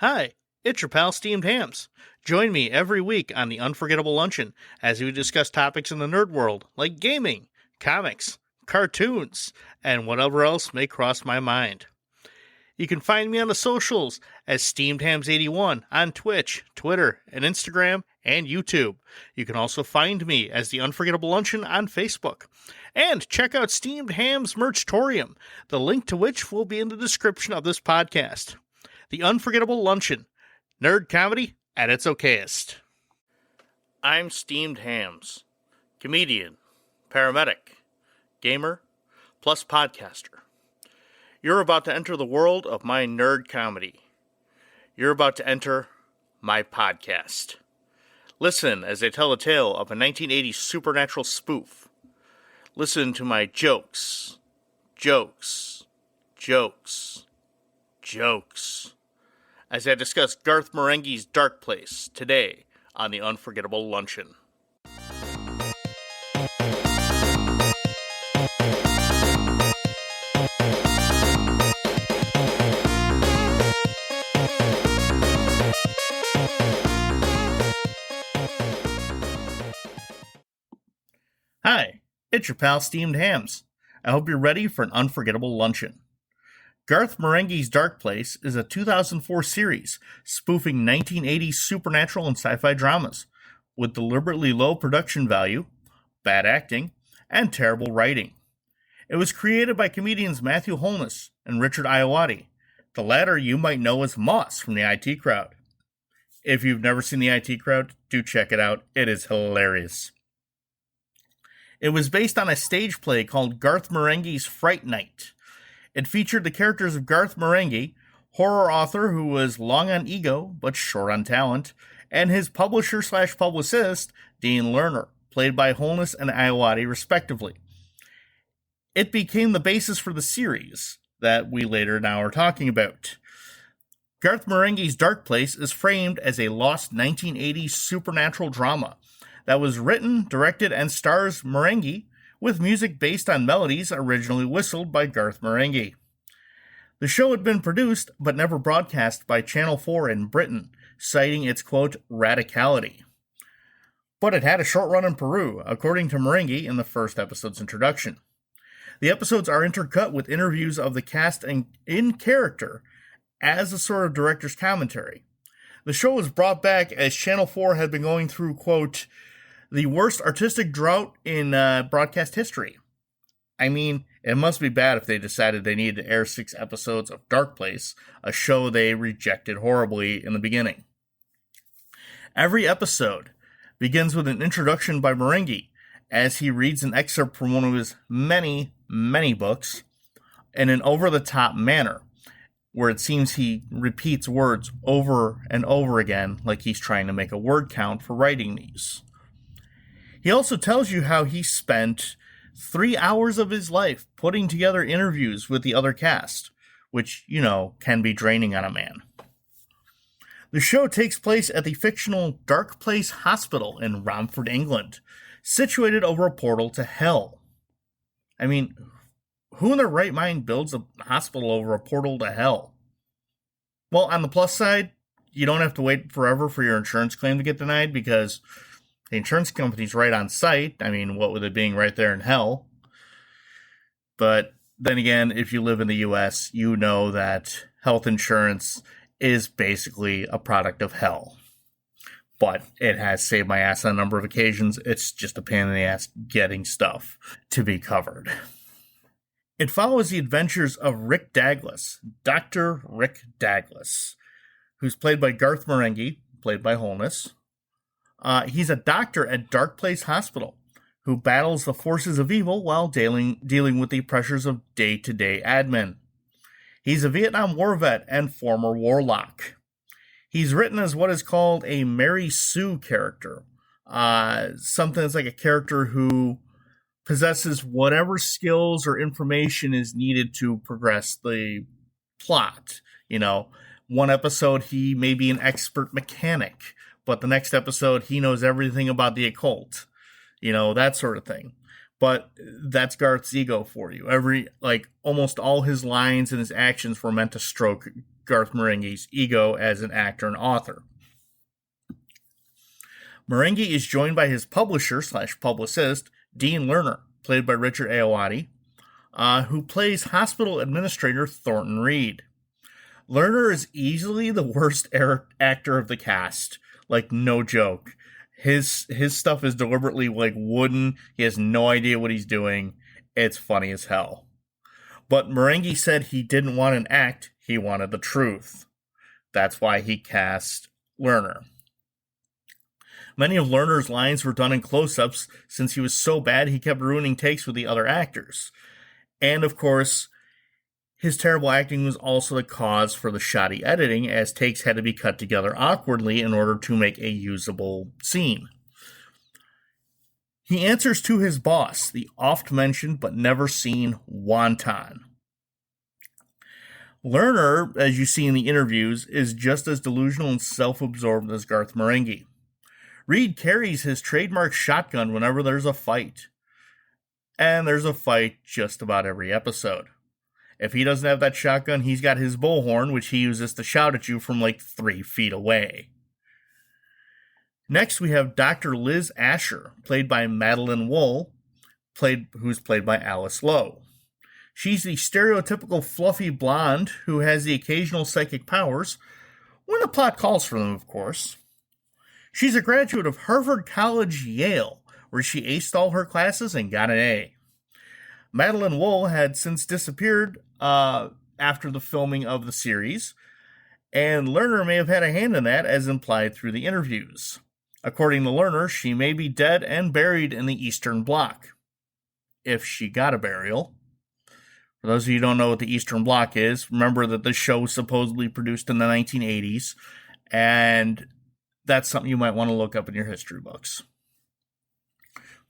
Hi, it's your pal Steamed Hams. Join me every week on the Unforgettable Luncheon as we discuss topics in the nerd world like gaming, comics, cartoons, and whatever else may cross my mind. You can find me on the socials as SteamedHams81 on Twitch, Twitter, and Instagram, and YouTube. You can also find me as the Unforgettable Luncheon on Facebook. And check out Steamed Hams Merchtorium, the link to which will be in the description of this podcast. The Unforgettable Luncheon, nerd comedy at its okayest. I'm Steamed Hams, comedian, paramedic, gamer, plus podcaster. You're about to enter the world of my nerd comedy. You're about to enter my podcast. Listen as I tell the tale of a 1980s supernatural spoof. Listen to my jokes, as I discuss Garth Marenghi's Darkplace today on the Unforgettable Luncheon. Hi, it's your pal Steamed Hams. I hope you're ready for an unforgettable luncheon. Garth Marenghi's Darkplace is a 2004 series spoofing 1980s supernatural and sci-fi dramas with deliberately low production value, bad acting, and terrible writing. It was created by comedians Matthew Holness and Richard Iowati. The latter you might know as Moss from the IT Crowd. If you've never seen the IT Crowd, do check it out. It is hilarious. It was based on a stage play called Garth Marenghi's Fright Night. It featured the characters of Garth Marenghi, horror author who was long on ego but short on talent, and his publisher/publicist, Dean Lerner, played by Holness and Iowati respectively. It became the basis for the series that we later now are talking about. Garth Marenghi's Darkplace is framed as a lost 1980s supernatural drama that was written, directed, and stars Marenghi, with music based on melodies originally whistled by Garth Marenghi. The show had been produced but never broadcast by Channel 4 in Britain, citing its, quote, radicality. But it had a short run in Peru, according to Marenghi in the first episode's introduction. The episodes are intercut with interviews of the cast in character as a sort of director's commentary. The show was brought back as Channel 4 had been going through, quote, the worst artistic drought in broadcast history. I mean, it must be bad if they decided they needed to air 6 episodes of Darkplace, a show they rejected horribly in the beginning. Every episode begins with an introduction by Marenghi, as he reads an excerpt from one of his many, many books in an over-the-top manner, where it seems he repeats words over and over again like he's trying to make a word count for writing these. He also tells you how he spent 3 hours of his life putting together interviews with the other cast, which, can be draining on a man. The show takes place at the fictional Darkplace Hospital in Romford, England, situated over a portal to hell. I mean, who in their right mind builds a hospital over a portal to hell? Well, on the plus side, you don't have to wait forever for your insurance claim to get denied because the insurance company's right on site. I mean, what with it being right there in hell? But then again, if you live in the U.S., you know that health insurance is basically a product of hell. But it has saved my ass on a number of occasions. It's just a pain in the ass getting stuff to be covered. It follows the adventures of Rick Douglas, Dr. Rick Douglas, who's played by Garth Marenghi, played by Holness. He's a doctor at Darkplace Hospital who battles the forces of evil while dealing with the pressures of day-to-day admin. He's a Vietnam War vet and former warlock. He's written as what is called a Mary Sue character, something that's like a character who possesses whatever skills or information is needed to progress the plot. One episode he may be an expert mechanic, but the next episode he knows everything about the occult, that sort of thing. But that's Garth's ego for you. Almost all his lines and his actions were meant to stroke Garth Marenghi's ego as an actor and author. Marenghi is joined by his publisher/publicist, Dean Lerner, played by Richard Ayoade, who plays hospital administrator Thornton Reed. Lerner is easily the worst actor of the cast. Like, no joke. His stuff is deliberately, like, wooden. He has no idea what he's doing. It's funny as hell. But Marenghi said he didn't want an act, he wanted the truth. That's why he cast Lerner. Many of Lerner's lines were done in close-ups since he was so bad he kept ruining takes with the other actors. And, of course, his terrible acting was also the cause for the shoddy editing, as takes had to be cut together awkwardly in order to make a usable scene. He answers to his boss, the oft-mentioned but never-seen Wonton. Lerner, as you see in the interviews, is just as delusional and self-absorbed as Garth Marenghi. Reed carries his trademark shotgun whenever there's a fight. And there's a fight just about every episode. If he doesn't have that shotgun, he's got his bullhorn, which he uses to shout at you from like 3 feet away. Next, we have Dr. Liz Asher, played by Madeline Wool, who's played by Alice Lowe. She's the stereotypical fluffy blonde who has the occasional psychic powers, when the plot calls for them, of course. She's a graduate of Harvard College, Yale, where she aced all her classes and got an A. Madeline Wool had since disappeared after the filming of the series, and Lerner may have had a hand in that, as implied through the interviews. According to Lerner, she may be dead and buried in the Eastern Bloc. If she got a burial. For those of you who don't know what the Eastern Bloc is, remember that the show was supposedly produced in the 1980s, and that's something you might want to look up in your history books.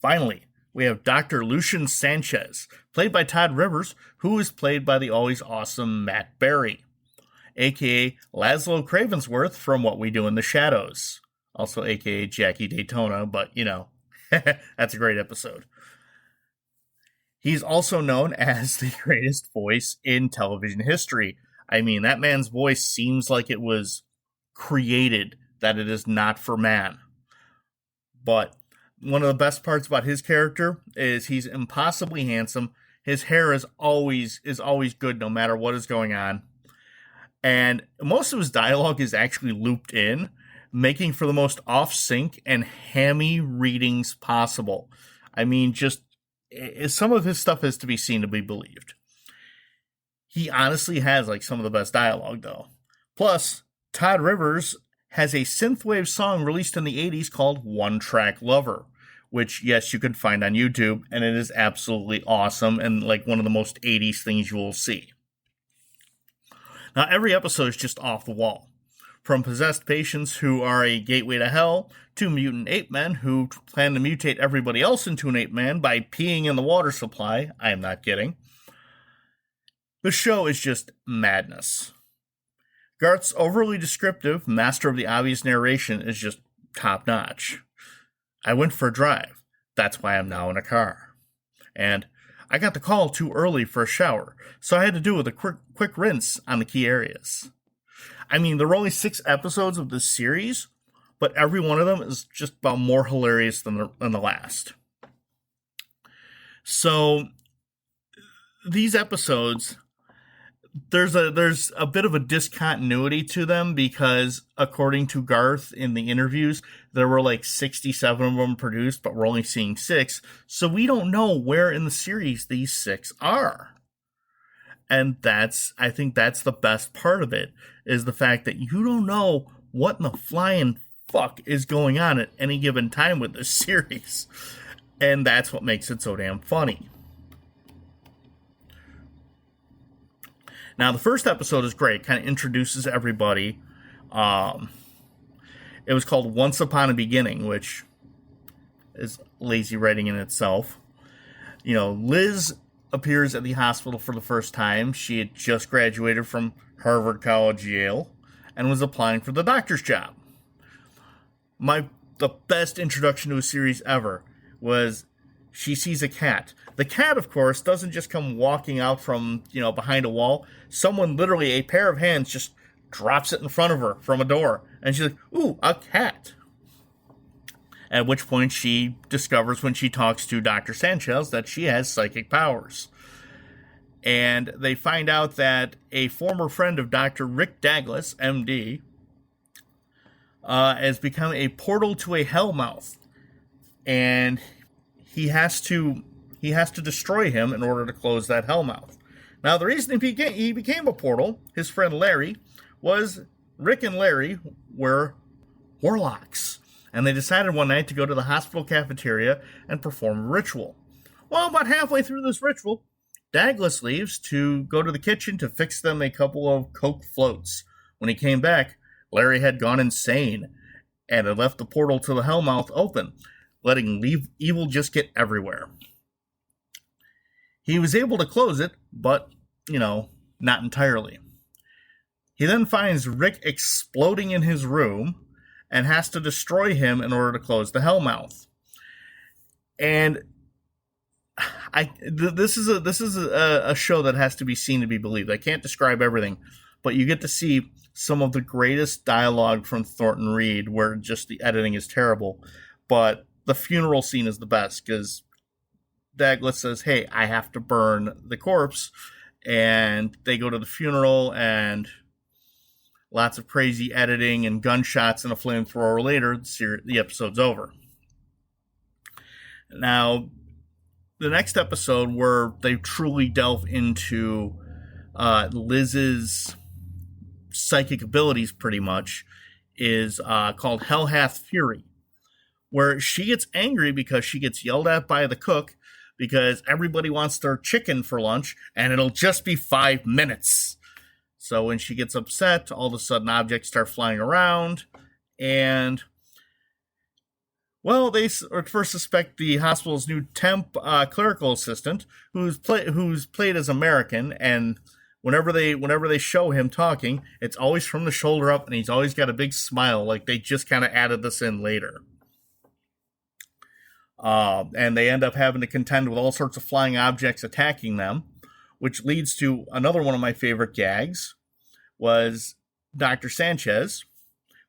Finally, we have Dr. Lucian Sanchez, played by Todd Rivers, who is played by the always awesome Matt Berry, a.k.a. Laszlo Cravensworth from What We Do in the Shadows. Also a.k.a. Jackie Daytona, but, you know, that's a great episode. He's also known as the greatest voice in television history. I mean, that man's voice seems like it was created, that it is not for man. But one of the best parts about his character is he's impossibly handsome. His hair is always good no matter what is going on. And most of his dialogue is actually looped in, making for the most off-sync and hammy readings possible. I mean, just some of his stuff is to be seen to be believed. He honestly has like some of the best dialogue, though. Plus, Todd Rivers has a synthwave song released in the 80s called One Track Lover, which, yes, you can find on YouTube, and it is absolutely awesome and like one of the most 80s things you will see. Now, every episode is just off the wall. From possessed patients who are a gateway to hell, to mutant ape men who plan to mutate everybody else into an ape man by peeing in the water supply. I am not kidding. The show is just madness. Garth's overly descriptive, master of the obvious narration is just top-notch. I went for a drive. That's why I'm now in a car. And I got the call too early for a shower, so I had to do with a quick rinse on the key areas. I mean, there were only 6 episodes of this series, but every one of them is just about more hilarious than the last. So, these episodes, there's a bit of a discontinuity to them because, according to Garth in the interviews, there were like 67 of them produced, but we're only seeing 6. So we don't know where in the series these 6 are. And I think that's the best part of it, is the fact that you don't know what in the flying fuck is going on at any given time with this series. And that's what makes it so damn funny. Now, the first episode is great. Kind of introduces everybody. It was called Once Upon a Beginning, which is lazy writing in itself. You know, Liz appears at the hospital for the first time. She had just graduated from Harvard College, Yale, and was applying for the doctor's job. The best introduction to a series ever was she sees a cat. The cat, of course, doesn't just come walking out from, behind a wall. Someone, literally, a pair of hands just drops it in front of her from a door. And she's like, ooh, a cat. At which point she discovers when she talks to Dr. Sanchez that she has psychic powers. And they find out that a former friend of Dr. Rick Douglas, MD, has become a portal to a hellmouth. And he has to destroy him in order to close that hellmouth. Now, the reason he became a portal, his friend Larry, was Rick and Larry were warlocks. And they decided one night to go to the hospital cafeteria and perform a ritual. Well, about halfway through this ritual, Douglas leaves to go to the kitchen to fix them a couple of Coke floats. When he came back, Larry had gone insane and had left the portal to the hellmouth open, letting evil just get everywhere. He was able to close it, but, not entirely. He then finds Rick exploding in his room and has to destroy him in order to close the hellmouth. And this is a show that has to be seen to be believed. I can't describe everything, but you get to see some of the greatest dialogue from Thornton Reed, where just the editing is terrible. But the funeral scene is the best, because Douglas says, hey, I have to burn the corpse. And they go to the funeral, and lots of crazy editing and gunshots and a flamethrower later, the episode's over. Now, the next episode, where they truly delve into Liz's psychic abilities pretty much, is called Hell Hath Fury, where she gets angry because she gets yelled at by the cook because everybody wants their chicken for lunch and it'll just be 5 minutes. So when she gets upset, all of a sudden objects start flying around, and well, they first suspect the hospital's new temp clerical assistant, who's played as American, and whenever they show him talking, it's always from the shoulder up, and he's always got a big smile, like they just kind of added this in later. And they end up having to contend with all sorts of flying objects attacking them, which leads to another one of my favorite gags, was Dr. Sanchez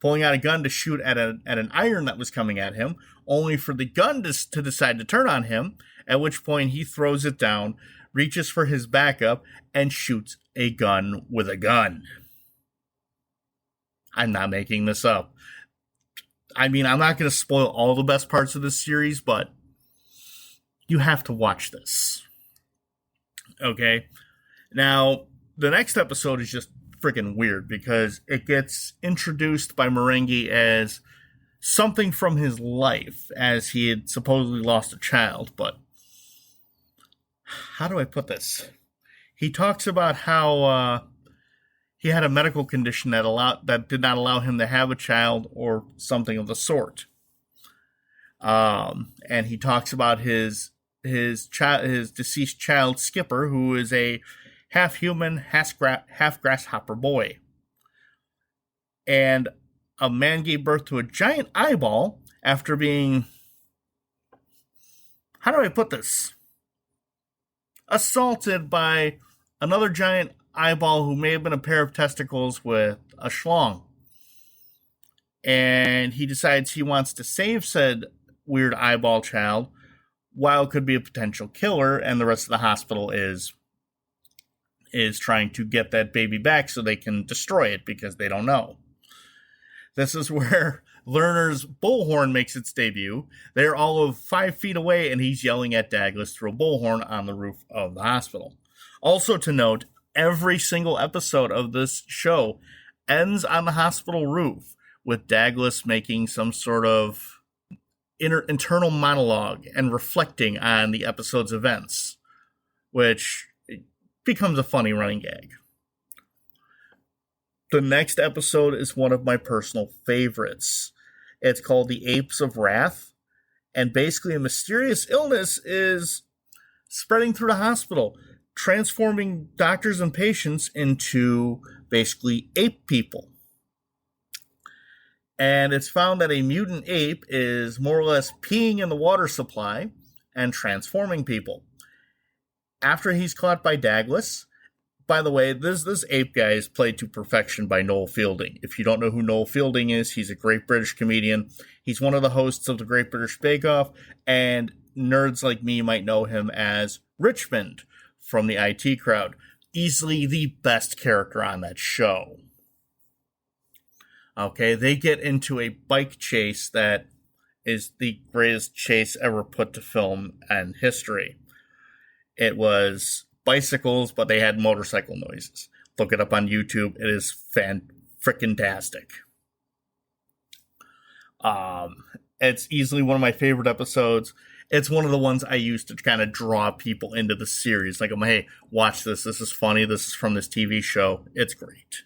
pulling out a gun to shoot at an iron that was coming at him, only for the gun to decide to turn on him, at which point he throws it down, reaches for his backup, and shoots a gun with a gun. I'm not making this up. I mean, I'm not going to spoil all the best parts of this series, but you have to watch this. Okay? Now, the next episode is just freaking weird, because it gets introduced by Marenghi as something from his life, as he had supposedly lost a child. But how do I put this? He talks about how he had a medical condition that did not allow him to have a child, or something of the sort. And he talks about his deceased child, Skipper, who is a half human, half grasshopper boy. And a man gave birth to a giant eyeball after being, how do I put this? Assaulted by another giant eyeball who may have been a pair of testicles with a schlong. And he decides he wants to save said weird eyeball child, while it could be a potential killer, and the rest of the hospital is trying to get that baby back so they can destroy it, because they don't know. This is where Lerner's bullhorn makes its debut. They're all of 5 feet away, and he's yelling at Douglas through a bullhorn on the roof of the hospital. Also to note, every single episode of this show ends on the hospital roof with Douglas making some sort of internal monologue and reflecting on the episode's events, which becomes a funny running gag. The next episode is one of my personal favorites. It's called The Apes of Wrath, and basically a mysterious illness is spreading through the hospital, transforming doctors and patients into basically ape people. And it's found that a mutant ape is more or less peeing in the water supply and transforming people. After he's caught by Douglas, by the way, this ape guy is played to perfection by Noel Fielding. If you don't know who Noel Fielding is, he's a great British comedian. He's one of the hosts of the Great British Bake Off, and nerds like me might know him as Richmond from the IT Crowd. Easily the best character on that show. Okay, they get into a bike chase that is the greatest chase ever put to film in history. It was bicycles, but they had motorcycle noises. Look it up on YouTube. It is fan-frickin-tastic. It's easily one of my favorite episodes. It's one of the ones I used to kind of draw people into the series. Like, hey, watch this. This is funny. This is from this TV show. It's great.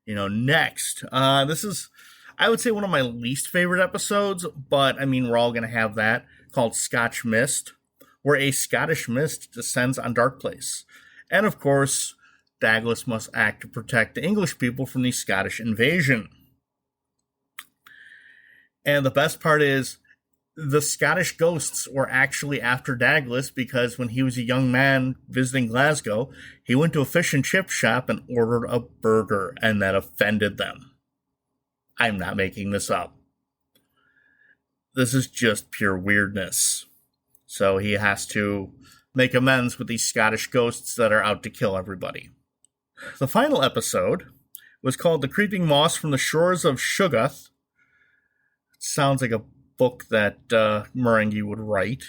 Next. This is, I would say, one of my least favorite episodes, but, we're all going to have that, called Scotch Mist, where a Scottish mist descends on Darkplace. And, of course, Douglas must act to protect the English people from the Scottish invasion. And the best part is, the Scottish ghosts were actually after Douglas because when he was a young man visiting Glasgow, he went to a fish and chip shop and ordered a burger, and that offended them. I'm not making this up. This is just pure weirdness. So he has to make amends with these Scottish ghosts that are out to kill everybody. The final episode was called The Creeping Moss from the Shores of Shuggoth. It sounds like a book that Marenghi would write.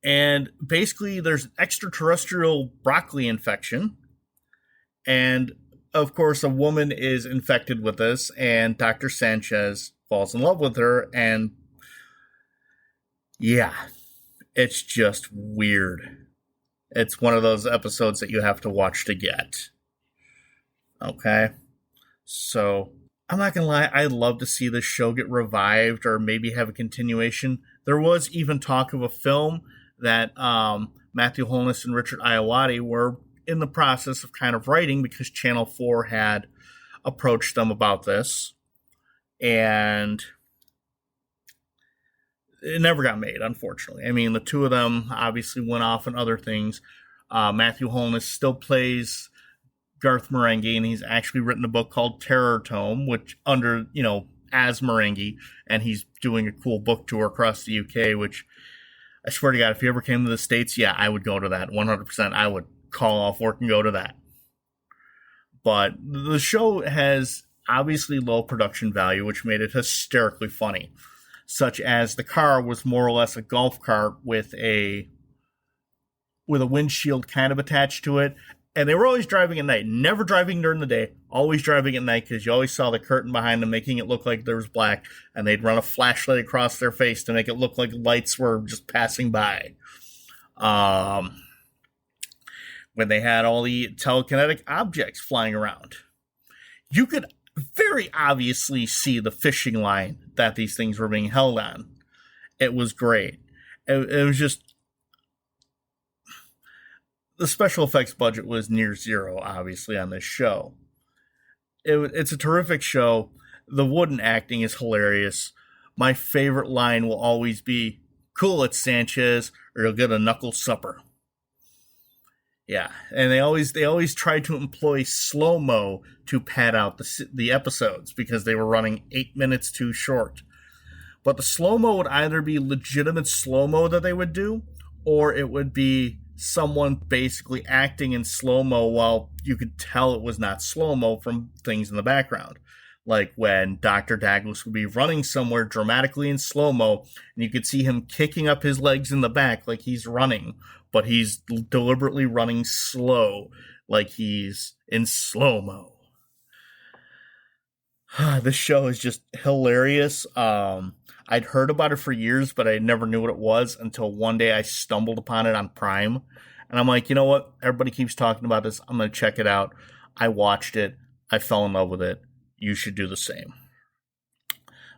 And basically there's an extraterrestrial broccoli infection. And of course a woman is infected with this, and Dr. Sanchez falls in love with her, and yeah, it's just weird. It's one of those episodes that you have to watch to get. Okay? So I'm not going to lie, I'd love to see this show get revived or maybe have a continuation. There was even talk of a film that Matthew Holness and Richard Iowati were in the process of kind of writing because Channel 4 had approached them about this. And it never got made, unfortunately. The two of them obviously went off on other things. Matthew Holness still plays Garth Marenghi, and he's actually written a book called Terror Tome, which as Marenghi, and he's doing a cool book tour across the UK, which I swear to God, if you ever came to the States, yeah, I would go to that. 100%. I would call off work and go to that. But the show has obviously low production value, which made it hysterically funny, such as the car was more or less a golf cart with a windshield kind of attached to it. And they were always driving at night, never driving during the day, always driving at night because you always saw the curtain behind them making it look like there was black, and they'd run a flashlight across their face to make it look like lights were just passing by. When they had all the telekinetic objects flying around, you could very obviously see the fishing line that these things were being held on. It was great. It was just, the special effects budget was near zero, obviously, on this show. It's a terrific show. The wooden acting is hilarious. My favorite line will always be, "Cool it, Sanchez, or you'll get a knuckle supper." Yeah, and they always try to employ slow-mo to pad out the episodes because they were running 8 minutes too short. But the slow-mo would either be legitimate slow-mo that they would do, or it would be someone basically acting in slow-mo while you could tell it was not slow-mo from things in the background. Like when Dr. Douglas would be running somewhere dramatically in slow-mo, and you could see him kicking up his legs in the back like he's running, but he's deliberately running slow, like he's in slow-mo. This show is just hilarious. I'd heard about it for years, but I never knew what it was until one day I stumbled upon it on Prime. And I'm like, you know what? Everybody keeps talking about this. I'm going to check it out. I watched it. I fell in love with it. You should do the same.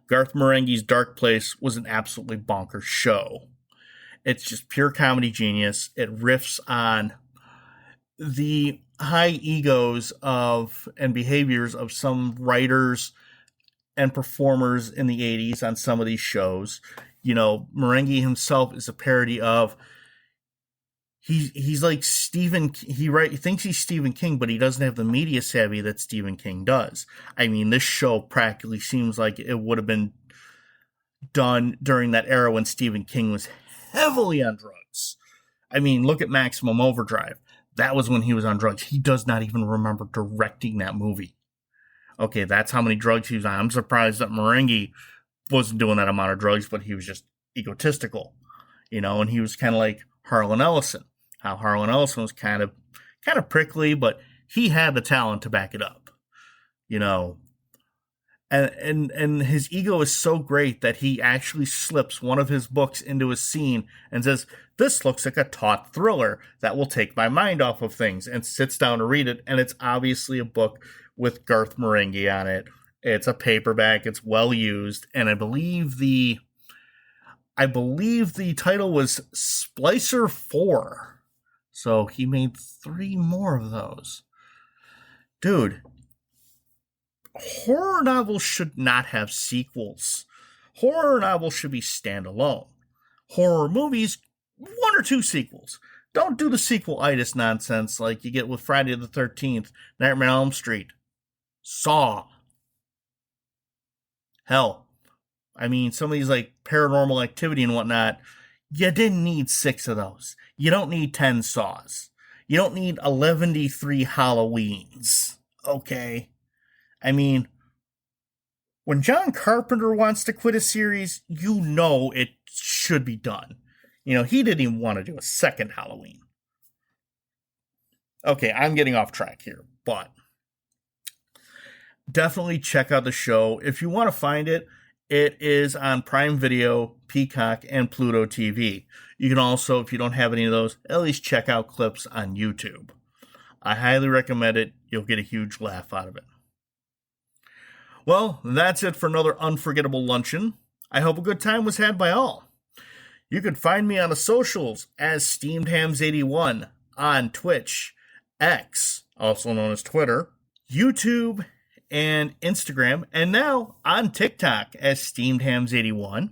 Garth Marenghi's Darkplace was an absolutely bonkers show. It's just pure comedy genius. It riffs on the high egos of and behaviors of some writers and performers in the 80s on some of these shows. Marenghi himself is a parody of, he's like Stephen. He thinks he's Stephen King, but he doesn't have the media savvy that Stephen King does. I mean, this show practically seems like it would have been done during that era when Stephen King was heavily on drugs. I mean, look at Maximum Overdrive. That was when he was on drugs. He does not even remember directing that movie. Okay, that's how many drugs he was on. I'm surprised that Marenghi wasn't doing that amount of drugs, but he was just egotistical, and he was kind of like Harlan Ellison. How Harlan Ellison was kind of prickly, but he had the talent to back it up, And his ego is so great that he actually slips one of his books into a scene and says, "This looks like a taut thriller that will take my mind off of things," and sits down to read it. And it's obviously a book with Garth Marenghi on it. It's a paperback. It's well used. And I believe the title was Splicer 4. So he made 3 more of those. Dude, horror novels should not have sequels. Horror novels should be standalone. Horror movies, 1 or 2 sequels. Don't do the sequel-itis nonsense like you get with Friday the 13th, Nightmare on Elm Street, Saw. Hell, I mean, some of these like Paranormal Activity and whatnot, you didn't need 6 of those. You don't need 10 Saws. You don't need 11-3 Halloweens. Okay? I mean, when John Carpenter wants to quit a series, it should be done. He didn't even want to do a second Halloween. Okay, I'm getting off track here, but definitely check out the show. If you want to find it, it is on Prime Video, Peacock, and Pluto TV. You can also, if you don't have any of those, at least check out clips on YouTube. I highly recommend it. You'll get a huge laugh out of it. Well, that's it for another unforgettable luncheon. I hope a good time was had by all. You can find me on the socials as SteamedHams81 on Twitch, X, also known as Twitter, YouTube, and Instagram, and now on TikTok as SteamedHams81.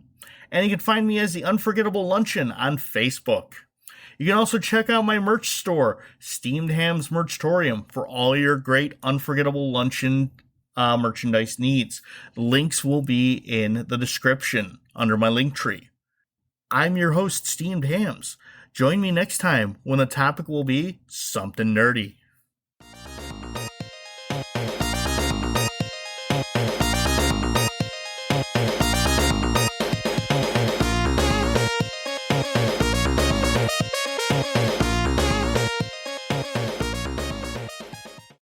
And you can find me as The Unforgettable Luncheon on Facebook. You can also check out my merch store, Steamed Hams Merchtorium, for all your great Unforgettable Luncheon merchandise needs. Links will be in the description under my link tree. I'm your host, Steamed Hams. Join me next time when the topic will be something nerdy.